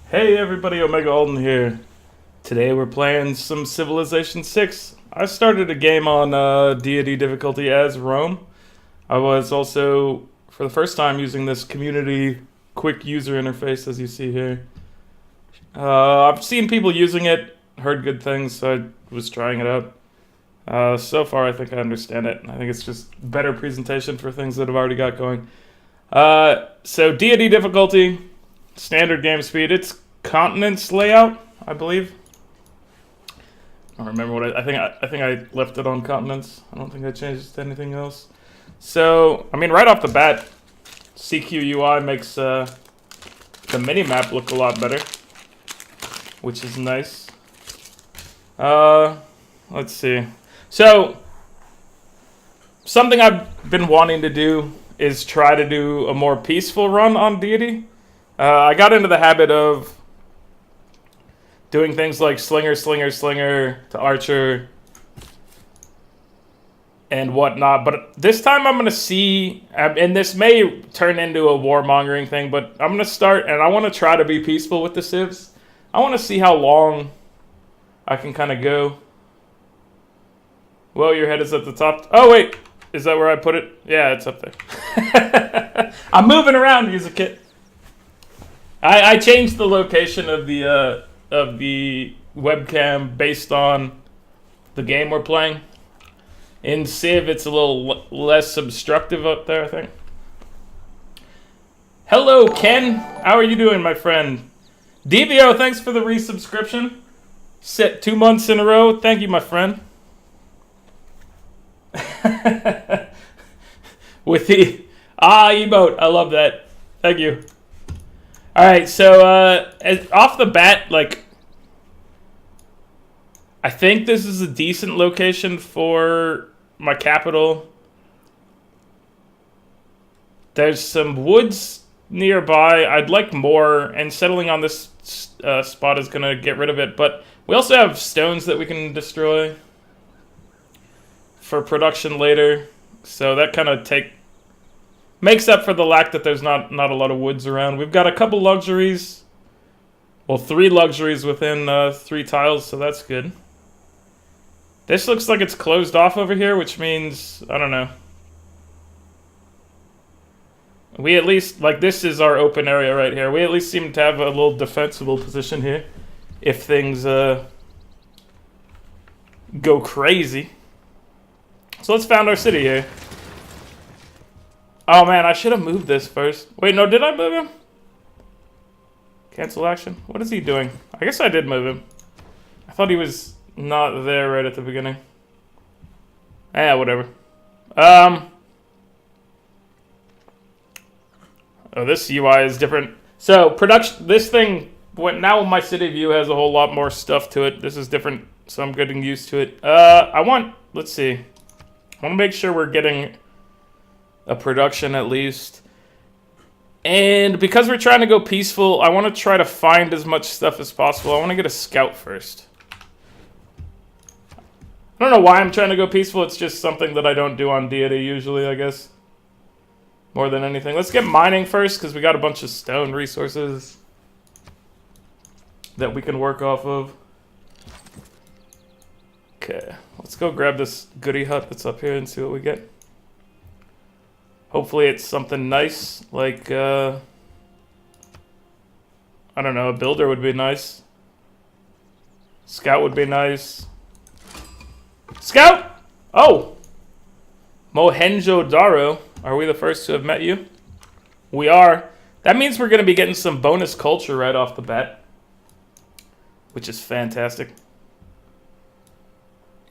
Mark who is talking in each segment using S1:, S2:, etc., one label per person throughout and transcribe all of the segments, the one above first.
S1: Hey everybody, Omega Alden here. Today we're playing some Civilization 6. I started a game on deity difficulty as Rome. I was also, for the first time, using this community quick user interface as you see here. I've seen people using it, heard good things, so I was trying it out. So far I think I understand it. I think it's just better presentation for things that I've already got going. So deity difficulty, standard game speed. It's continents layout, I believe. I don't remember what I think I left it on continents. I don't think I changed it to anything else. So, I mean, right off the bat, CQ UI makes the mini-map look a lot better, which is nice. Let's see. So, something I've been wanting to do is try to do a more peaceful run on deity. I got into the habit of doing things like slinger to archer and whatnot, but this time I'm going to see, and this may turn into a warmongering thing, but I'm going to start, and I want to try to be peaceful with the civs. I want to see how long I can kind of go. Well, your head is at the top. Oh, wait. Is that where I put it? Yeah, it's up there. I'm moving around, use a kit. I changed the location of the webcam based on the game we're playing. In Civ, it's a little less obstructive up there, I think. Hello, Ken. How are you doing, my friend? DVO, thanks for the resubscription. Set 2 months in a row. Thank you, my friend. With the emote. I love that. Thank you. Alright, so off the bat, like, I think this is a decent location for my capital. There's some woods nearby. I'd like more, and settling on this spot is going to get rid of it. But we also have stones that we can destroy for production later. So that kind of makes up for the lack that there's not a lot of woods around. We've got a couple luxuries. Well, 3 luxuries within 3 tiles, so that's good. This looks like it's closed off over here, which means, I don't know. We at least, like, this is our open area right here. We at least seem to have a little defensible position here if things go crazy. So let's found our city here. Oh man, I should have moved this first. Wait, no, did I move him? Cancel action? What is he doing? I guess I did move him. I thought he was not there right at the beginning. Whatever. Oh, this UI is different. So, production, this thing, now my city view has a whole lot more stuff to it. This is different, so I'm getting used to it. Let's see. I want to make sure we're getting a production at least. And because we're trying to go peaceful, I want to try to find as much stuff as possible. I want to get a scout first. I don't know why I'm trying to go peaceful. It's just something that I don't do on deity usually, I guess. More than anything. Let's get mining first because we got a bunch of stone resources that we can work off of. Okay, let's go grab this goodie hut that's up here and see what we get. Hopefully it's something nice, like, I don't know, a builder would be nice. Scout would be nice. Scout! Oh! Mohenjo-Daro. Are we the first to have met you? We are. That means we're going to be getting some bonus culture right off the bat, which is fantastic.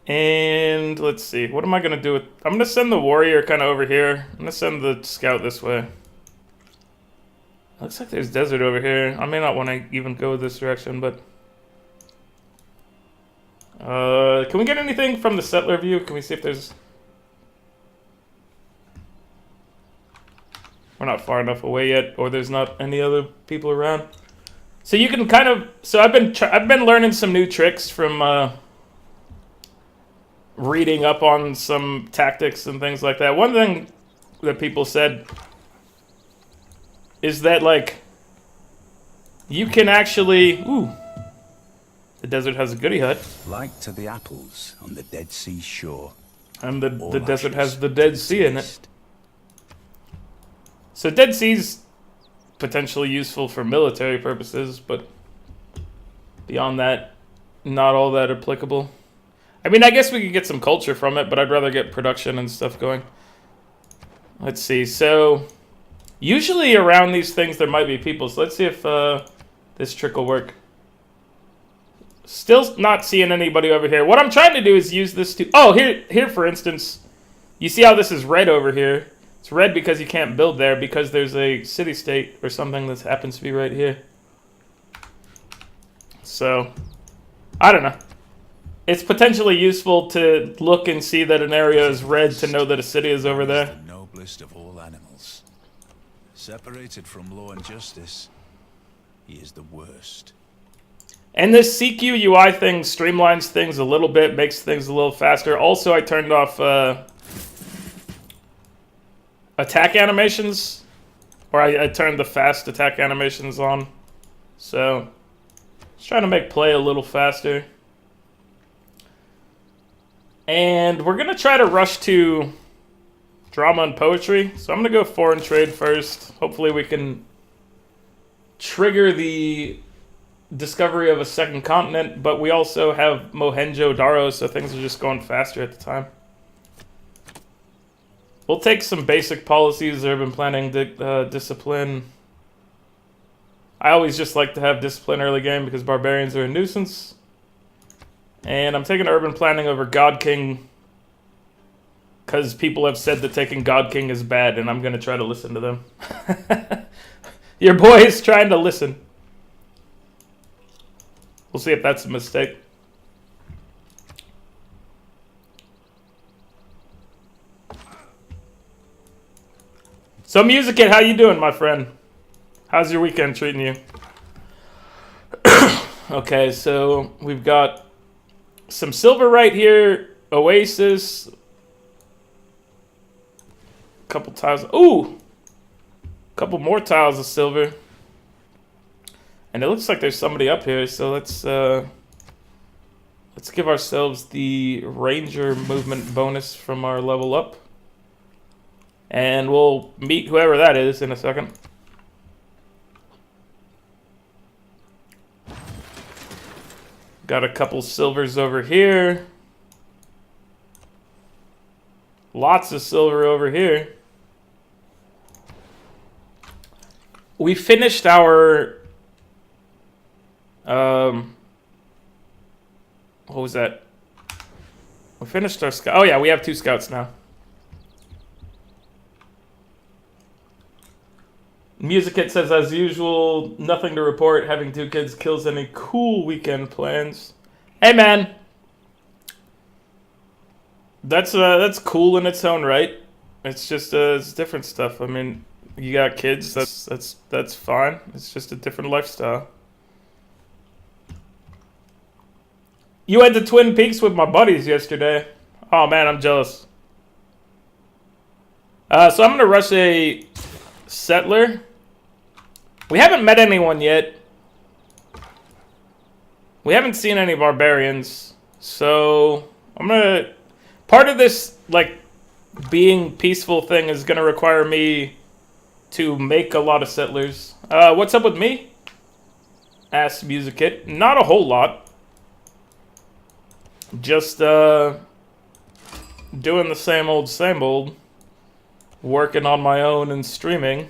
S1: And let's see, what am I going to do with... I'm going to send the warrior kind of over here. I'm going to send the scout this way. Looks like there's desert over here. I may not want to even go this direction, but... can we get anything from the settler view? Can we see if there's... We're not far enough away yet, or there's not any other people around. So you can kind of... So I've been learning some new tricks from... reading up on some tactics and things like that. One thing that people said is that, like, You can actually... Ooh. The desert has a goodie hut.
S2: Like to the apples on the Dead Sea shore.
S1: And the desert has the Dead Sea in it. So Dead Sea's potentially useful for military purposes, but beyond that, not all that applicable. I mean, I guess we could get some culture from it, but I'd rather get production and stuff going. Let's see. So usually around these things there might be people. So let's see if this trick will work. Still not seeing anybody over here. What I'm trying to do is use this to... Oh, here for instance, you see how this is red over here? It's red because you can't build there because there's a city-state or something that happens to be right here. So, I don't know. It's potentially useful to look and see that an area is red to know that a city is over there.
S2: The noblest of all animals. Separated from law and justice, he is the worst.
S1: And this CQ UI thing streamlines things a little bit, makes things a little faster. Also, I turned off attack animations, or I turned the fast attack animations on. So, just trying to make play a little faster. And we're going to try to rush to drama and poetry. So I'm going to go foreign trade first. Hopefully we can trigger the discovery of a second continent, but we also have Mohenjo-Daro, so things are just going faster at the time. We'll take some basic policies, urban planning, discipline. I always just like to have discipline early game because barbarians are a nuisance. And I'm taking urban planning over God King because people have said that taking God King is bad, and I'm going to try to listen to them. Your boy is trying to listen. We'll see if that's a mistake. So Music Kid, how you doing, my friend? How's your weekend treating you? Okay, so we've got some silver right here. Oasis. Couple tiles. Ooh! Couple more tiles of silver. And it looks like there's somebody up here, so let's give ourselves the Ranger movement bonus from our level up. And we'll meet whoever that is in a second. Got a couple silvers over here. Lots of silver over here. We finished our... what was that? We finished our scout. Oh yeah, we have 2 scouts now. Music Kit says, as usual, nothing to report. Having 2 kids kills any cool weekend plans. Hey man, that's cool in its own right. It's just it's different stuff. I mean, you got kids. That's fine. It's just a different lifestyle. You went to Twin Peaks with my buddies yesterday. Oh man, I'm jealous. So I'm gonna rush a settler. We haven't met anyone yet. We haven't seen any barbarians. So I'm gonna... Part of this, like, being peaceful thing is gonna require me to make a lot of settlers. What's up with me? Asked Music Kit. Not a whole lot. Just, doing the same old. Working on my own and streaming.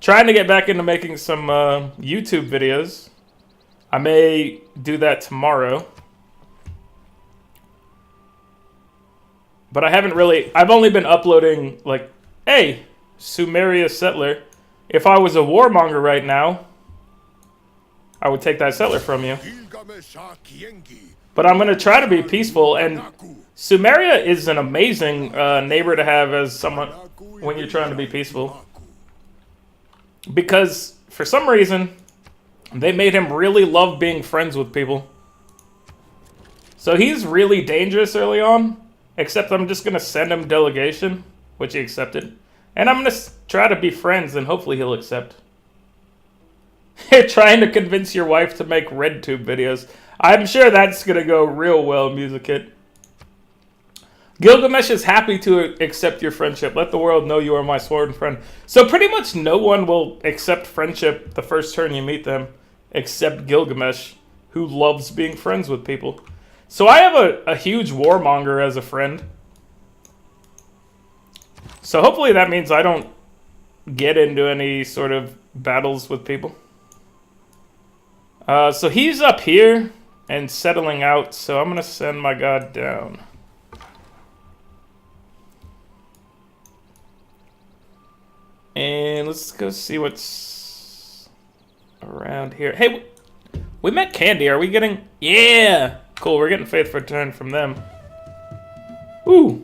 S1: Trying to get back into making some YouTube videos. I may do that tomorrow. But I haven't really... I've only been uploading, like... Hey, Sumeria settler. If I was a warmonger right now, I would take that settler from you. But I'm going to try to be peaceful, and Sumeria is an amazing neighbor to have as someone when you're trying to be peaceful. Because, for some reason, they made him really love being friends with people. So he's really dangerous early on, except I'm just going to send him delegation, which he accepted. And I'm going to try to be friends, and hopefully he'll accept. Trying to convince your wife to make RedTube videos. I'm sure that's gonna go real well, Music Hit. Gilgamesh is happy to accept your friendship. Let the world know you are my sworn friend. So pretty much no one will accept friendship the first turn you meet them, except Gilgamesh, who loves being friends with people. So I have a huge warmonger as a friend. So hopefully that means I don't get into any sort of battles with people. So he's up here and settling out, so I'm going to send my god down. And let's go see what's around here. Hey, we met Candy. Are we getting... Yeah! Cool, we're getting Faith for Return from them. Ooh!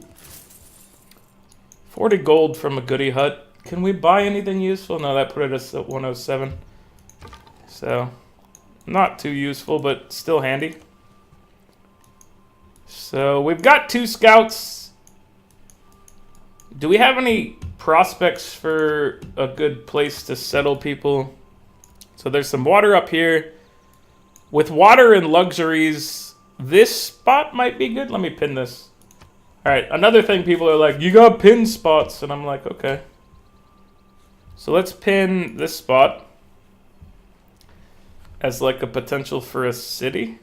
S1: 40 gold from a goodie hut. Can we buy anything useful? No, that put us at 107. So, not too useful, but still handy. So, we've got 2 scouts. Do we have any prospects for a good place to settle people? So there's some water up here. With water and luxuries, this spot might be good. Let me pin this. Alright, another thing people are like, you got pin spots. And I'm like, okay. So let's pin this spot as like a potential for a city.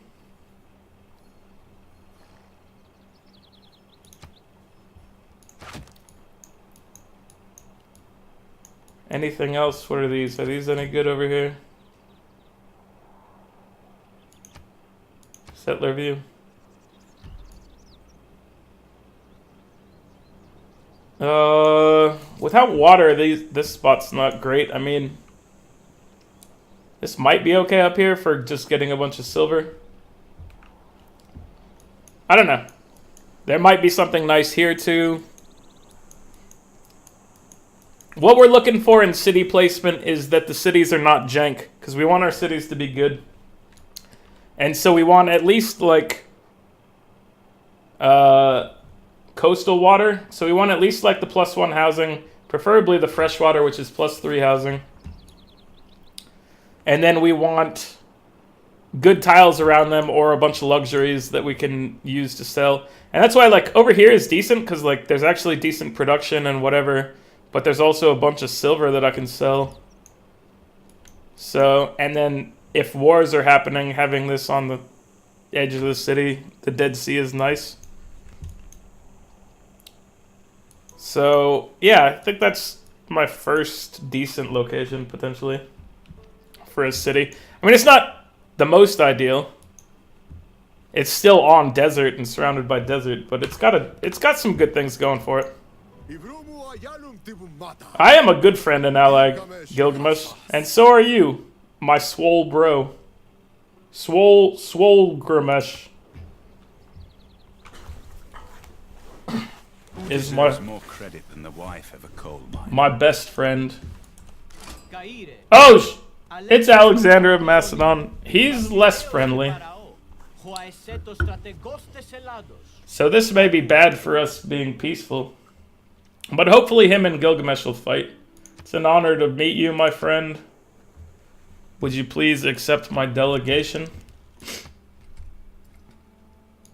S1: Anything else? What are these? Are these any good over here? Settler view. Without water, this spot's not great. I mean, this might be okay up here for just getting a bunch of silver. I don't know. There might be something nice here too. What we're looking for in city placement is that the cities are not jank, because we want our cities to be good. And so we want at least, like, coastal water. So we want at least, like, the +1 housing, preferably the freshwater, which is +3 housing. And then we want good tiles around them or a bunch of luxuries that we can use to sell. And that's why, like, over here is decent, because, like, there's actually decent production and whatever. But there's also a bunch of silver that I can sell. So, and then if wars are happening, having this on the edge of the city, the Dead Sea is nice. So, yeah, I think that's my first decent location, potentially, for a city. I mean, it's not the most ideal. It's still on desert and surrounded by desert, but it's got some good things going for it. I am a good friend and ally, Gilgamesh, and so are you, my swole bro. Swole Gramesh is
S2: more credit than the wife of a coal miner.
S1: My best friend. Oh, it's Alexander of Macedon. He's less friendly. So this may be bad for us being peaceful. But hopefully him and Gilgamesh will fight. It's an honor to meet you, my friend. Would you please accept my delegation?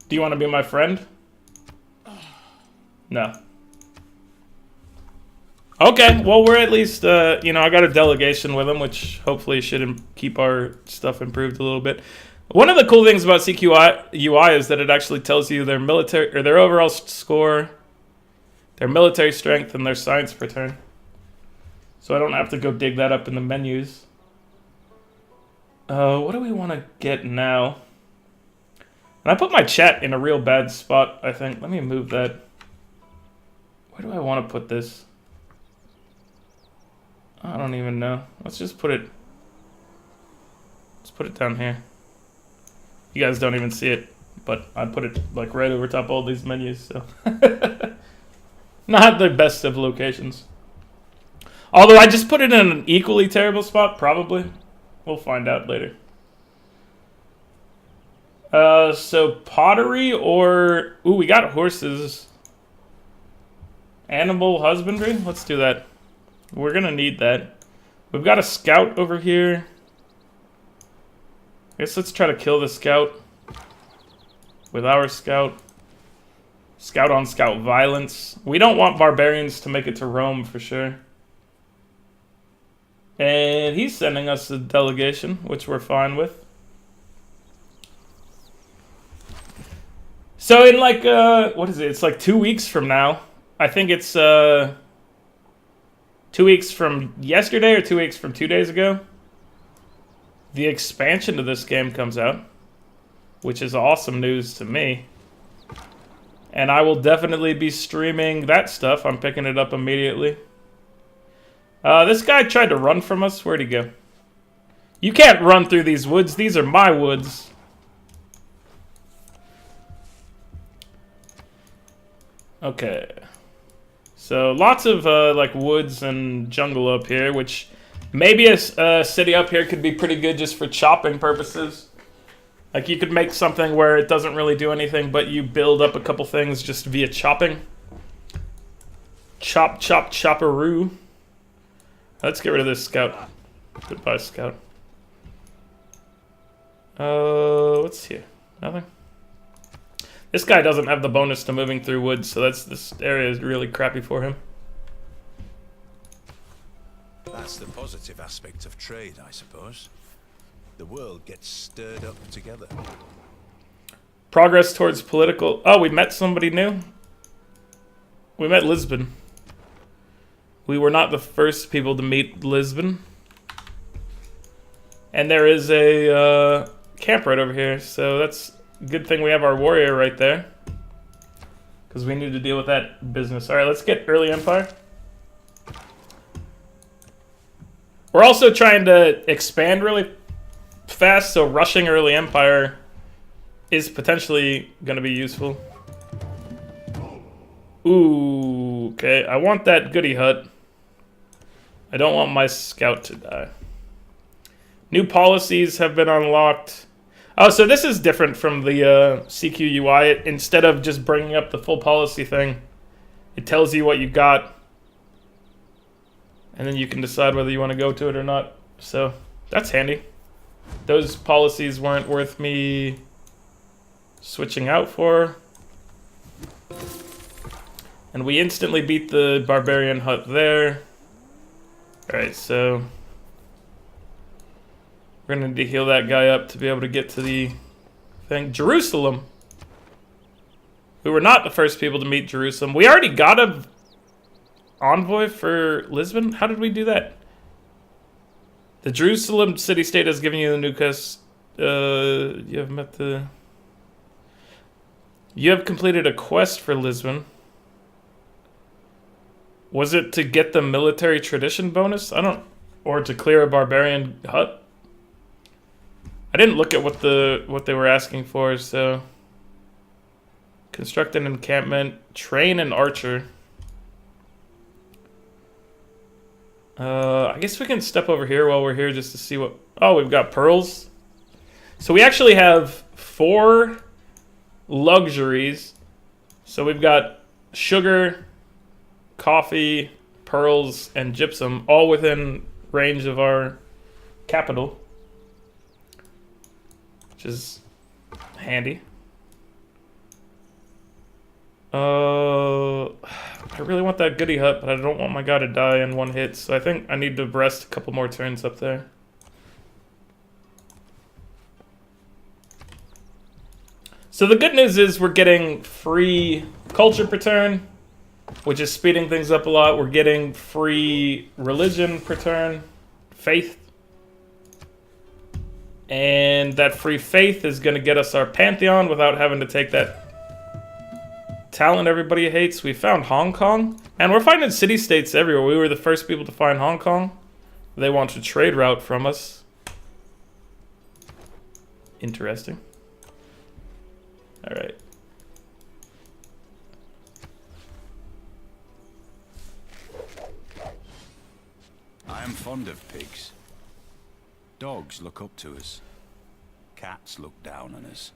S1: Do you want to be my friend? No. Okay, well, we're at least, you know, I got a delegation with him, which hopefully should keep our stuff improved a little bit. One of the cool things about CQI UI is that it actually tells you their military, or their overall score, their military strength, and their science per turn. So I don't have to go dig that up in the menus. What do we want to get now? And I put my chat in a real bad spot, I think. Let me move that. Where do I want to put this? I don't even know. Let's just put it... Let's put it down here. You guys don't even see it, but I put it like right over top all these menus, so... Not the best of locations. Although I just put it in an equally terrible spot, probably. We'll find out later. So pottery or... Ooh, we got horses. Animal husbandry? Let's do that. We're gonna need that. We've got a scout over here. I guess let's try to kill the scout with our scout. Scout on scout violence. We don't want barbarians to make it to Rome for sure. And he's sending us a delegation, which we're fine with. So in like, what is it? It's like 2 weeks from now. I think it's 2 weeks from yesterday or 2 weeks from 2 days ago. The expansion to this game comes out, which is awesome news to me. And I will definitely be streaming that stuff. I'm picking it up immediately. This guy tried to run from us. Where'd he go? You can't run through these woods. These are my woods. Okay. So lots of like woods and jungle up here, which maybe a city up here could be pretty good just for chopping purposes. Like you could make something where it doesn't really do anything, but you build up a couple things just via chopping. Chop, chop, chopperoo. Let's get rid of this scout. Goodbye, scout. What's here? Nothing. This guy doesn't have the bonus to moving through woods, so this area is really crappy for him.
S2: That's the positive aspect of trade, I suppose. The world gets stirred up together.
S1: Progress towards political... Oh, we met somebody new? We met Lisbon. We were not the first people to meet Lisbon. And there is a camp right over here, so that's a good thing we have our warrior right there. Because we need to deal with that business. Alright, let's get early empire. We're also trying to expand really fast, so rushing early empire is potentially going to be useful. Ooh, okay. I want that goody hut. I don't want my scout to die. New policies have been unlocked. Oh, so this is different from the CQ UI. Instead of just bringing up the full policy thing, it tells you what you got. And then you can decide whether you want to go to it or not. So that's handy. Those policies weren't worth me switching out for. And we instantly beat the barbarian hut there. Alright, so we're gonna need to heal that guy up to be able to get to the thing. Jerusalem! We were not the first people to meet Jerusalem. We already got a envoy for Lisbon? How did we do that? The Jerusalem city-state has given you the new quest. You have met the... You have completed a quest for Lisbon. Was it to get the military tradition bonus? I don't... Or to clear a barbarian hut? I didn't look at what they were asking for, so... Construct an encampment. Train an archer. I guess we can step over here while we're here just to see what... Oh, we've got pearls. So we actually have 4 luxuries. So we've got sugar, coffee, pearls, and gypsum, all within range of our capital. Which is handy. I really want that goody hut, but I don't want my guy to die in one hit, so I think I need to rest a couple more turns up there. So the good news is we're getting free culture per turn, which is speeding things up a lot. We're getting free religion per turn, faith. And that free faith is going to get us our pantheon without having to take that talent everybody hates. We found Hong Kong. And we're finding city-states everywhere. We were the first people to find Hong Kong. They want a trade route from us. Interesting. Alright.
S2: I am fond of pigs. Dogs look up to us. Cats look down on us.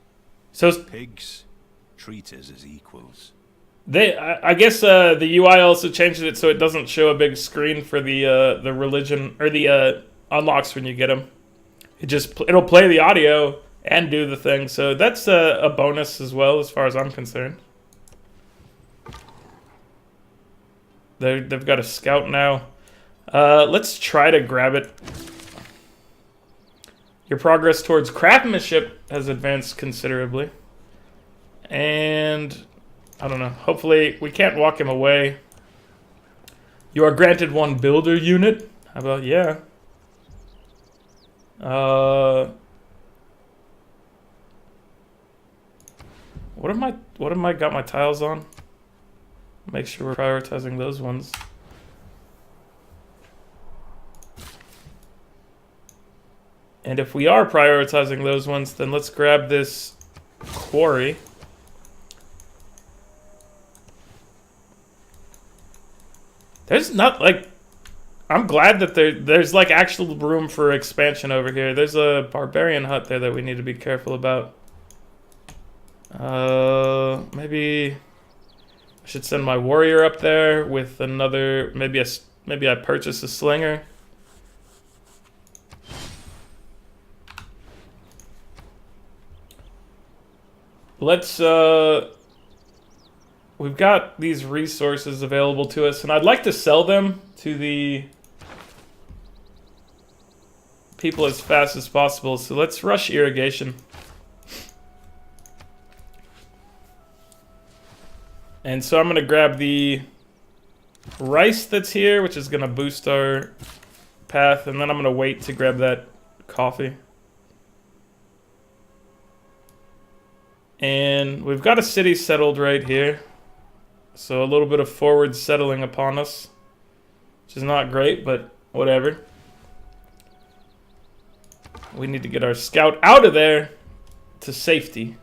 S1: So
S2: Pigs treat us as equals.
S1: I guess the UI also changes it so it doesn't show a big screen for the religion or the unlocks when you get them. It'll play the audio and do the thing. So that's a bonus as well, as far as I'm concerned. They've got a scout now. Let's try to grab it. Your progress towards craftsmanship has advanced considerably. And I don't know. Hopefully we can't walk him away. You are granted 1 builder unit. How about yeah? What am I got my tiles on? Make sure we're prioritizing those ones. And if we are prioritizing those ones, then let's grab this quarry. There's not, like... I'm glad that there's, like, actual room for expansion over here. There's a barbarian hut there that we need to be careful about. Maybe... I should send my warrior up there with another... Maybe I purchase a slinger. Let's, we've got these resources available to us, and I'd like to sell them to the people as fast as possible. So let's rush irrigation. And so I'm going to grab the rice that's here, which is going to boost our path, and then I'm going to wait to grab that coffee. And we've got a city settled right here. So a little bit of forward settling upon us, which is not great, but whatever. We need to get our scout out of there to safety.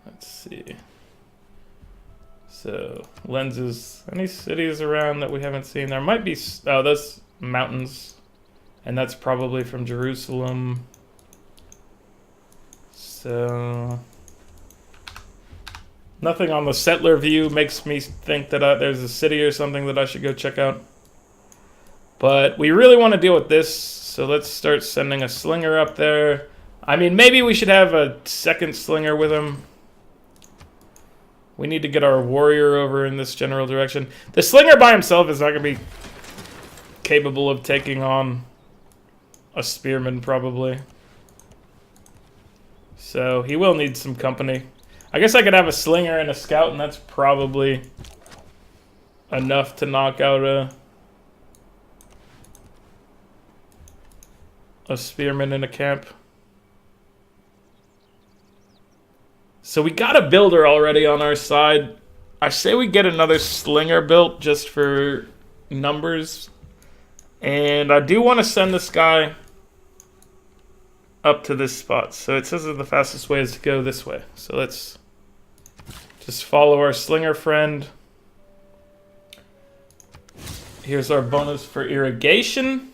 S1: Let's see. So, lenses. Any cities around that we haven't seen? There might be... Oh, that's mountains. And that's probably from Jerusalem. So... Nothing on the settler view makes me think that there's a city or something that I should go check out. But we really want to deal with this, so let's start sending a slinger up there. I mean, maybe we should have a second slinger with him. We need to get our warrior over in this general direction. The slinger by himself is not going to be capable of taking on a spearman, probably. So he will need some company. I guess I could have a slinger and a scout, and that's probably enough to knock out a spearman in a camp. So we got a builder already on our side. I say we get another slinger built just for numbers. And I do want to send this guy up to this spot. So it says that the fastest way is to go this way. So let's just follow our slinger friend. Here's our bonus for irrigation.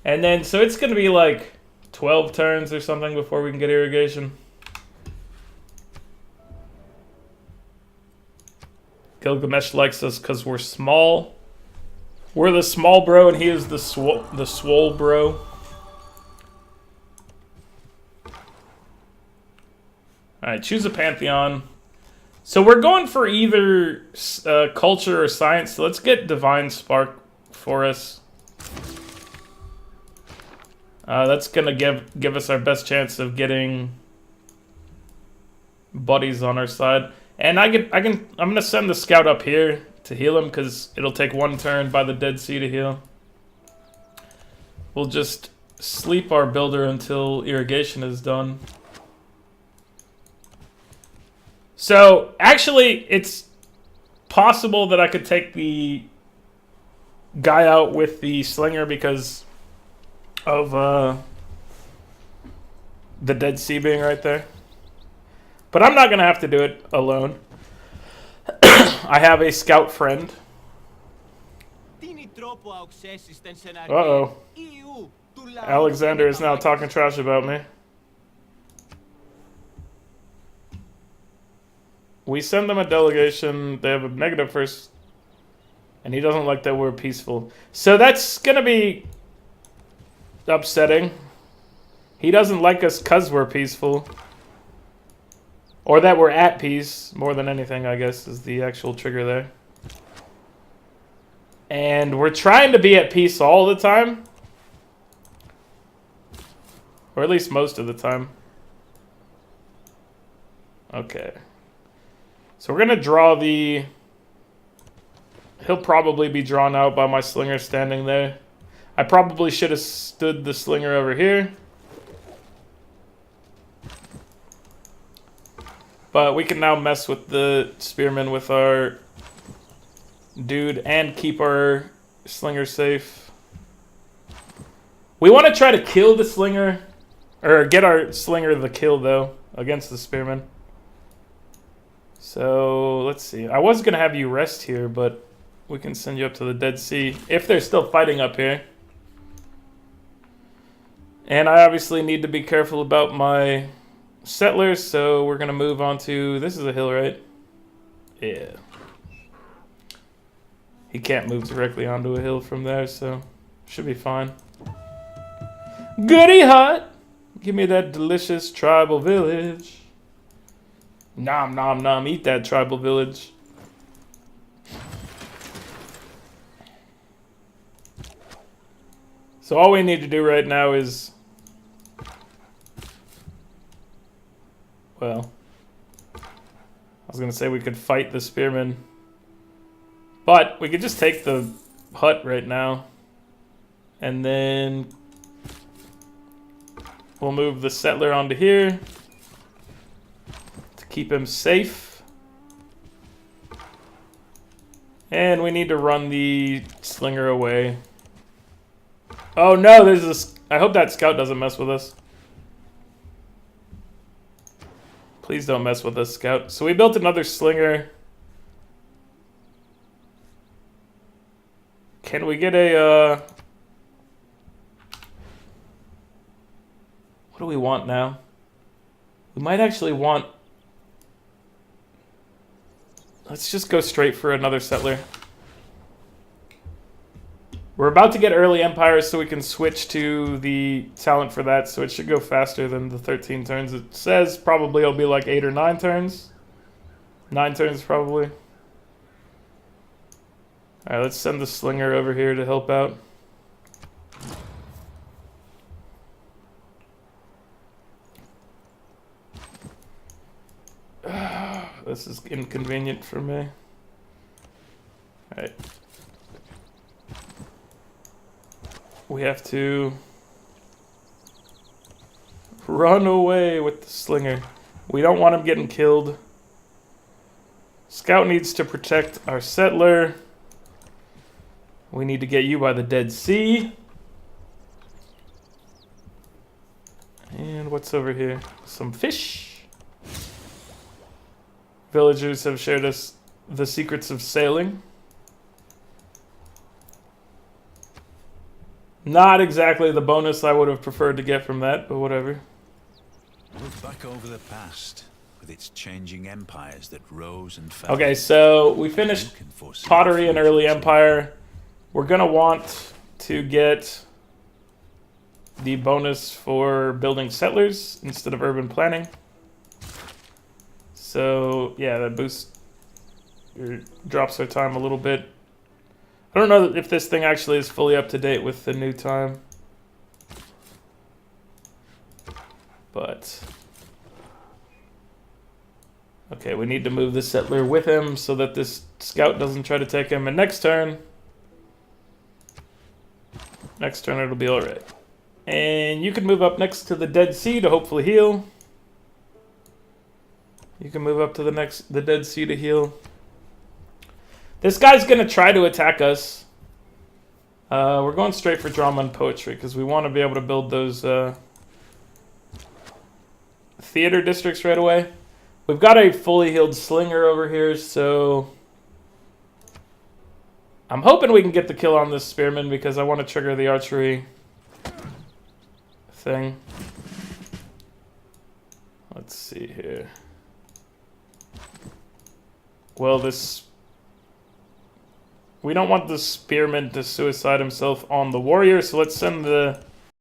S1: And then, so it's going to be like 12 turns or something before we can get irrigation. Gilgamesh likes us because we're small. We're the small bro and he is the swole bro. Alright, choose a pantheon. So we're going for either culture or science. So let's get Divine Spark for us. That's gonna give us our best chance of getting buddies on our side. And I'm gonna send the scout up here to heal him because it'll take one turn by the Dead Sea to heal. We'll just sleep our builder until irrigation is done. So actually, it's possible that I could take the guy out with the slinger because of the Dead Sea being right there. But I'm not going to have to do it alone. I have a scout friend. Uh-oh. Alexander is now talking trash about me. We send them a delegation. They have a negative first. And he doesn't like that we're peaceful. So that's going to be upsetting. He doesn't like us because we're peaceful. Or that we're at peace, more than anything, I guess, is the actual trigger there. And we're trying to be at peace all the time. Or at least most of the time. Okay. So we're going to draw the... He'll probably be drawn out by my slinger standing there. I probably should have stood the slinger over here. But we can now mess with the spearman with our dude and keep our slinger safe. We want to try to kill the slinger, or get our slinger the kill though, against the spearman. So let's see. I was going to have you rest here, but we can send you up to the Dead Sea if they're still fighting up here. And I obviously need to be careful about my settlers, so we're gonna move on to... This is a hill, right? Yeah. He can't move directly onto a hill from there, so should be fine. Goody hut! Give me that delicious tribal village. Nom nom nom, eat that tribal village. So all we need to do right now is... Well, I was going to say we could fight the spearmen. But we could just take the hut right now. And then we'll move the settler onto here to keep him safe. And we need to run the slinger away. Oh no, there's this... I hope that scout doesn't mess with us. Please don't mess with us, scout. So we built another slinger. Can we get a, what do we want now? We might actually want... Let's just go straight for another settler. We're about to get early empires, so we can switch to the talent for that, so it should go faster than the 13 turns. It says probably it'll be like 8 or 9 turns. 9 turns, probably. Alright, let's send the slinger over here to help out. This is inconvenient for me. Alright. We have to run away with the slinger. We don't want him getting killed. Scout needs to protect our settler. We need to get you by the Dead Sea. And what's over here? Some fish. Villagers have shared us the secrets of sailing. Not exactly the bonus I would have preferred to get from that, but whatever.
S2: Look back over the past, with its changing empires that rose and fell.
S1: Okay, so we finished pottery and early empire. We're gonna want to get the bonus for building settlers instead of urban planning. So yeah, that boosts or drops our time a little bit. I don't know if this thing actually is fully up to date with the new time. But... Okay, we need to move the settler with him so that this scout doesn't try to take him. And next turn it'll be alright. And you can move up next to the Dead Sea to hopefully heal. You can move up to the Dead Sea to heal. This guy's gonna try to attack us. We're going straight for drama and poetry because we want to be able to build those theater districts right away. We've got a fully healed slinger over here, so I'm hoping we can get the kill on this spearman because I want to trigger the archery thing. Let's see here. Well, this... We don't want the spearman to suicide himself on the warrior, so let's send the